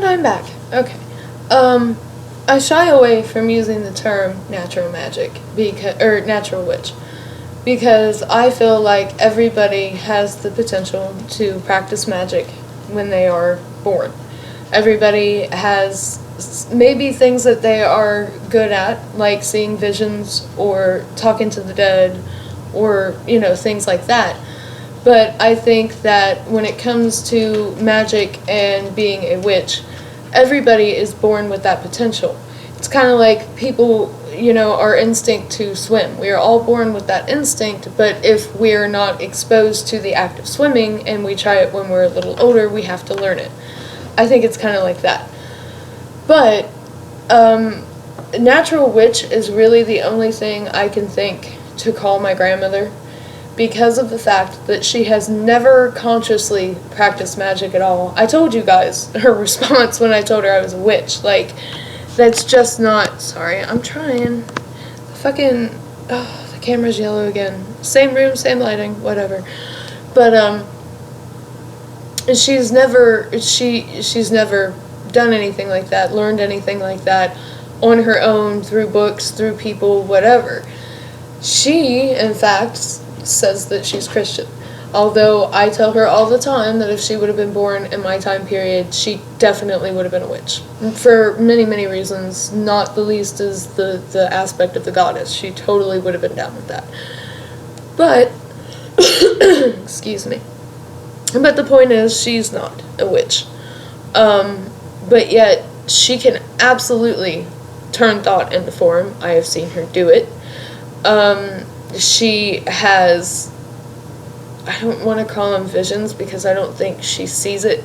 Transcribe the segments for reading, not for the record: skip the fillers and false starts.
And I'm back. Okay. I shy away from using the term natural magic, or natural witch, because I feel like everybody has the potential to practice magic when they are born. Everybody has maybe things that they are good at, like seeing visions or talking to the dead or, things like that. But I think that when it comes to magic and being a witch, everybody is born with that potential. It's kind of like people, our instinct to swim. We are all born with that instinct, but if we're not exposed to the act of swimming and we try it when we're a little older, we have to learn it. I think it's kind of like that. But natural witch is really the only thing I can think to call my grandmother, because of the fact that she has never consciously practiced magic at all. I told you guys her response when I told her I was a witch. Like, that's just not... Sorry, I'm trying. The camera's yellow again. Same room, same lighting, whatever. But, she's never done anything like that, learned anything like that on her own, through books, through people, whatever. She, in fact, says that she's Christian. Although I tell her all the time that if she would have been born in my time period, she definitely would have been a witch. For many, many reasons, not the least is the aspect of the goddess. She totally would have been down with that. But, excuse me. But the point is, she's not a witch. But yet, she can absolutely turn thought into form. I have seen her do it. She has, I don't want to call them visions because I don't think she sees it,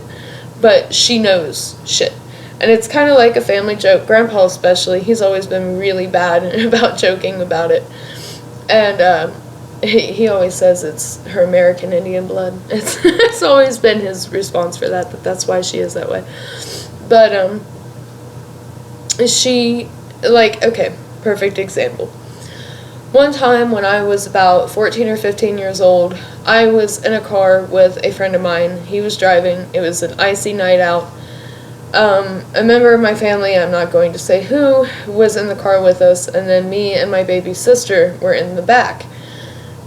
but she knows shit. And it's kind of like a family joke. Grandpa especially, he's always been really bad about joking about it. And he always says it's her American Indian blood. It's always been his response for that's why she is that way. But she, okay, perfect example. One time when I was about 14 or 15 years old, I was in a car with a friend of mine. He was driving. It was an icy night out. A member of my family, I'm not going to say who, was in the car with us, and then me and my baby sister were in the back.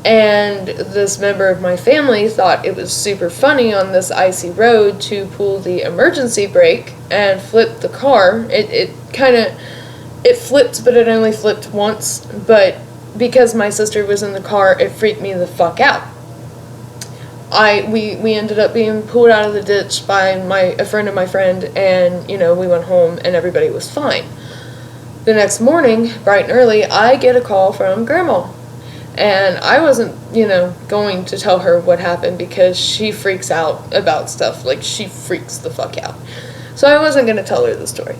And this member of my family thought it was super funny on this icy road to pull the emergency brake and flip the car. It flipped, but it only flipped once. But because my sister was in the car, it freaked me the fuck out. We ended up being pulled out of the ditch by a friend of my friend, and, we went home and everybody was fine. The next morning, bright and early, I get a call from Grandma. And I wasn't, going to tell her what happened because she freaks out about stuff. Like, she freaks the fuck out. So I wasn't going to tell her the story.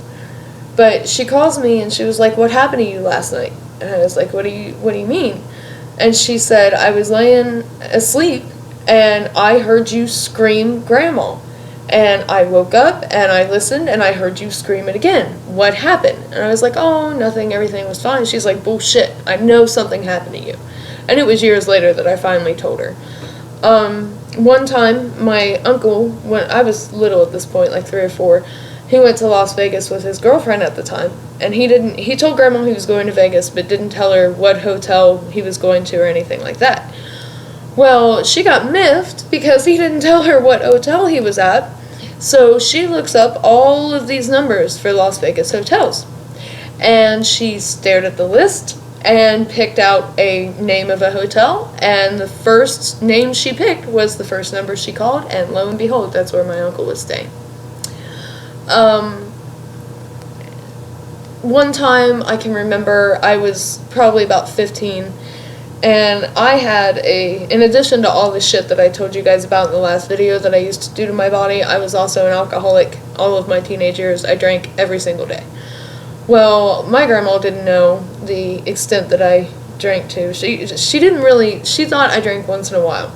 But she calls me and she was like, "What happened to you last night?" And I was like, what do you mean? And she said, "I was laying asleep and I heard you scream, Grandma. And I woke up and I listened and I heard you scream it again. What happened?" And I was like, "Oh, nothing, everything was fine." She's like, "Bullshit, I know something happened to you." And it was years later that I finally told her. One time, my uncle, when I was little at this point, like 3 or 4, he went to Las Vegas with his girlfriend at the time. And he told Grandma he was going to Vegas, but didn't tell her what hotel he was going to or anything like that. Well, she got miffed because he didn't tell her what hotel he was at. So she looks up all of these numbers for Las Vegas hotels. And she stared at the list and picked out a name of a hotel, and the first name she picked was the first number she called, and lo and behold, that's where my uncle was staying. One time I can remember I was probably about 15, and I had in addition to all the shit that I told you guys about in the last video that I used to do to my body, I was also an alcoholic all of my teenage years. I drank every single day. Well, my grandma didn't know the extent that I drank to. She thought I drank once in a while,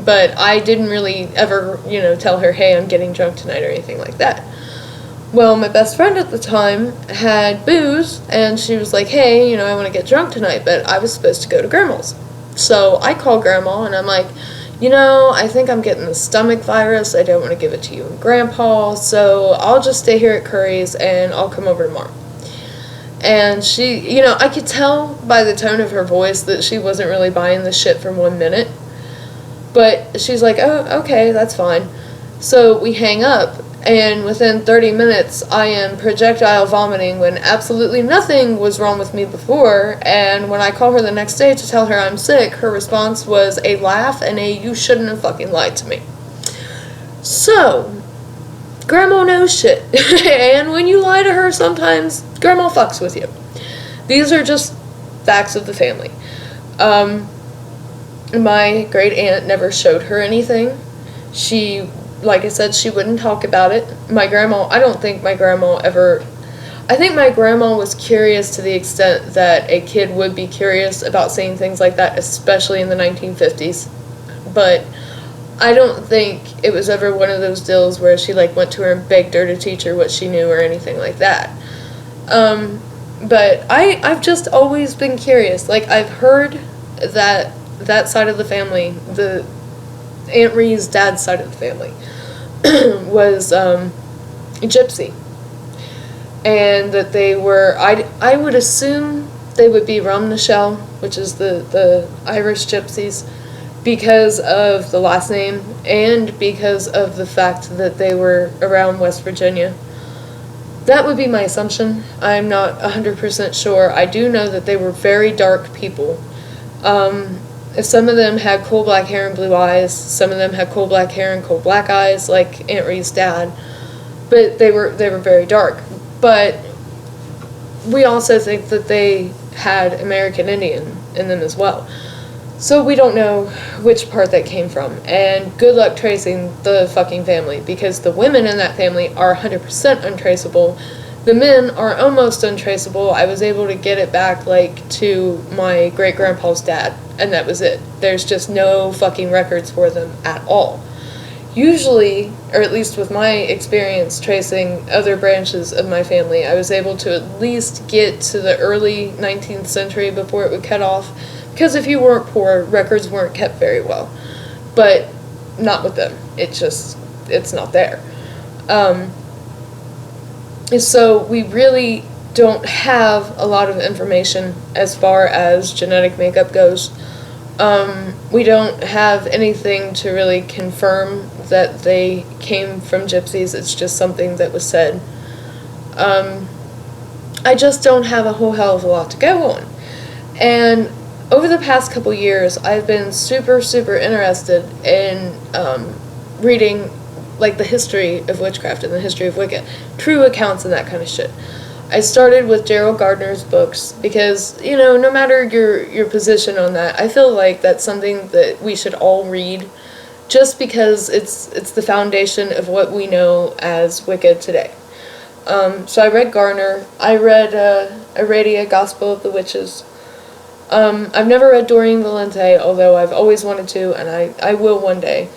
but I didn't really ever, tell her, "Hey, I'm getting drunk tonight," or anything like that. Well, my best friend at the time had booze, and she was like, "Hey, I want to get drunk tonight," but I was supposed to go to Grandma's. So I called Grandma, and I'm like, I think I'm getting the stomach virus. I don't want to give it to you and Grandpa, so I'll just stay here at Curry's and I'll come over tomorrow. And she, I could tell by the tone of her voice that she wasn't really buying the shit for 1 minute. But she's like, oh, okay, that's fine. So we hang up, and within 30 minutes, I am projectile vomiting when absolutely nothing was wrong with me before. And when I call her the next day to tell her I'm sick, her response was a laugh and a "you shouldn't have fucking lied to me." So, Grandma knows shit. And when you lie to her, sometimes Grandma fucks with you. These are just facts of the family. My great aunt never showed her anything. She, like I said, she wouldn't talk about it. My grandma, I think my grandma was curious to the extent that a kid would be curious about seeing things like that, especially in the 1950s. But I don't think it was ever one of those deals where she went to her and begged her to teach her what she knew or anything like that. But I've just always been curious. I've heard that side of the family, the Aunt Ree's dad's side of the family, was gypsy. And that they were, I would assume they would be Rumnachel, which is the Irish gypsies, because of the last name and because of the fact that they were around West Virginia. That would be my assumption. I'm not 100% sure. I do know that they were very dark people. Some of them had coal black hair and blue eyes. Some of them had coal black hair and coal black eyes, like Aunt Ree's dad. But they were very dark. But we also think that they had American Indian in them as well. So we don't know which part that came from. And good luck tracing the fucking family, because the women in that family are 100% untraceable. The men are almost untraceable. I was able to get it back, to my great-grandpa's dad, and that was it. There's just no fucking records for them at all. Usually, or at least with my experience tracing other branches of my family, I was able to at least get to the early 19th century before it would cut off, because if you weren't poor, records weren't kept very well. But not with them. It's not there. So we really don't have a lot of information as far as genetic makeup goes. We don't have anything to really confirm that they came from gypsies. It's just something that was said. I just don't have a whole hell of a lot to go on. And over the past couple years, I've been super, super interested in reading the history of witchcraft and the history of Wicca, true accounts and that kind of shit. I started with Gerald Gardner's books because, no matter your position on that, I feel like that's something that we should all read, just because it's the foundation of what we know as Wicca today. So I read Gardner. I read Aradia, Gospel of the Witches. I've never read Doreen Valente, although I've always wanted to, and I will one day.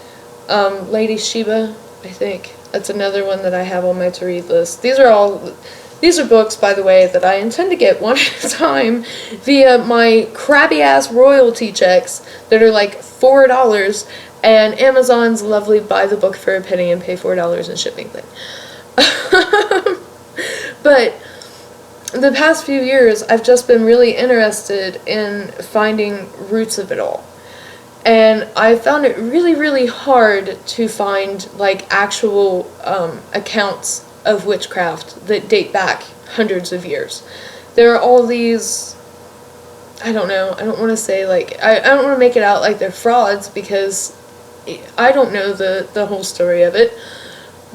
Lady Sheba, I think. That's another one that I have on my to-read list. These are books, by the way, that I intend to get one at a time via my crabby-ass royalty checks that are $4, and Amazon's lovely buy the book for a penny and pay $4 in shipping thing. But the past few years, I've just been really interested in finding roots of it all. And I found it really, really hard to find actual accounts of witchcraft that date back hundreds of years. There are all these, I don't know, I don't want to say I don't want to make it out like they're frauds, because I don't know the whole story of it.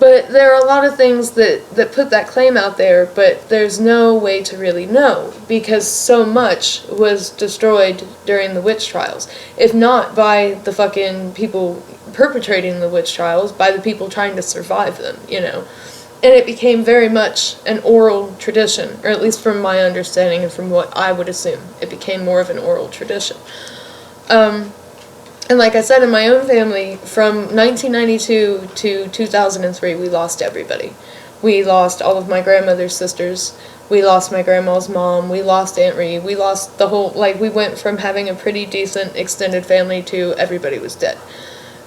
But there are a lot of things that put that claim out there, but there's no way to really know, because so much was destroyed during the witch trials. If not by the fucking people perpetrating the witch trials, by the people trying to survive them, And it became very much an oral tradition, or at least from my understanding and from what I would assume, it became more of an oral tradition. And like I said, in my own family, from 1992 to 2003, we lost everybody. We lost all of my grandmother's sisters. We lost my grandma's mom. We lost Aunt Ree. We lost the whole, we went from having a pretty decent extended family to everybody was dead.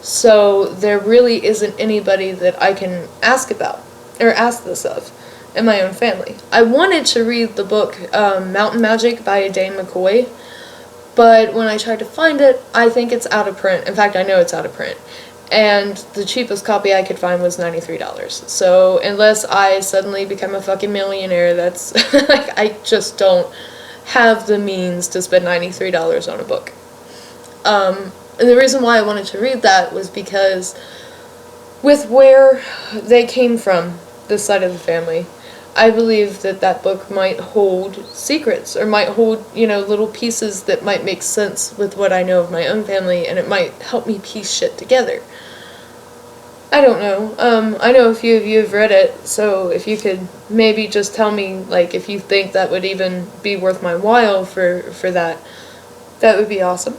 So there really isn't anybody that I can ask about, or ask this of, in my own family. I wanted to read the book Mountain Magic by Dane McCoy, but when I tried to find it, I think it's out of print. In fact, I know it's out of print. And the cheapest copy I could find was $93. So unless I suddenly become a fucking millionaire, that's like, I just don't have the means to spend $93 on a book. And the reason why I wanted to read that was because with where they came from, this side of the family, I believe that that book might hold secrets, or might hold, little pieces that might make sense with what I know of my own family, and it might help me piece shit together. I don't know. I know a few of you have read it, so if you could maybe just tell me, like, if you think that would even be worth my while for that, that would be awesome.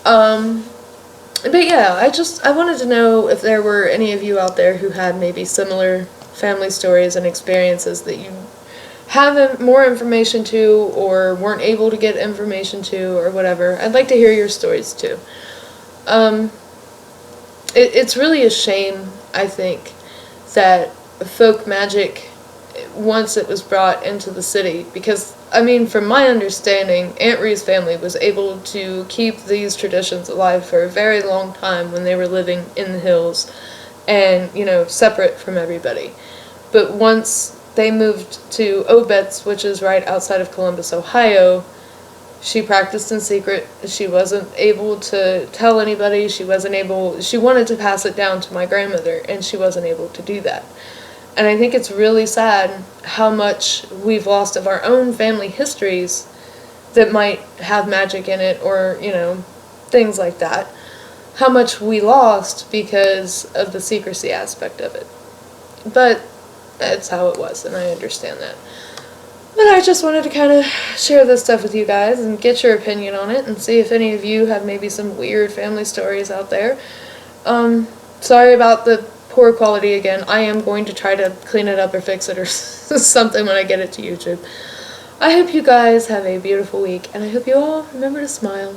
But yeah, I wanted to know if there were any of you out there who had maybe similar family stories and experiences that you have more information to, or weren't able to get information to, or whatever. I'd like to hear your stories too. It's really a shame, I think, that folk magic, once it was brought into the city, because, I mean, from my understanding, Aunt Rue's family was able to keep these traditions alive for a very long time when they were living in the hills and, separate from everybody. But once they moved to Obetz, which is right outside of Columbus, Ohio, she practiced in secret. She wasn't able to tell anybody. She wanted to pass it down to my grandmother, and she wasn't able to do that. And I think it's really sad how much we've lost of our own family histories that might have magic in it, or, things like that. How much we lost because of the secrecy aspect of it. But that's how it was, and I understand that. But I just wanted to kind of share this stuff with you guys and get your opinion on it and see if any of you have maybe some weird family stories out there. Sorry about the poor quality again. I am going to try to clean it up or fix it or something when I get it to YouTube. I hope you guys have a beautiful week, and I hope you all remember to smile.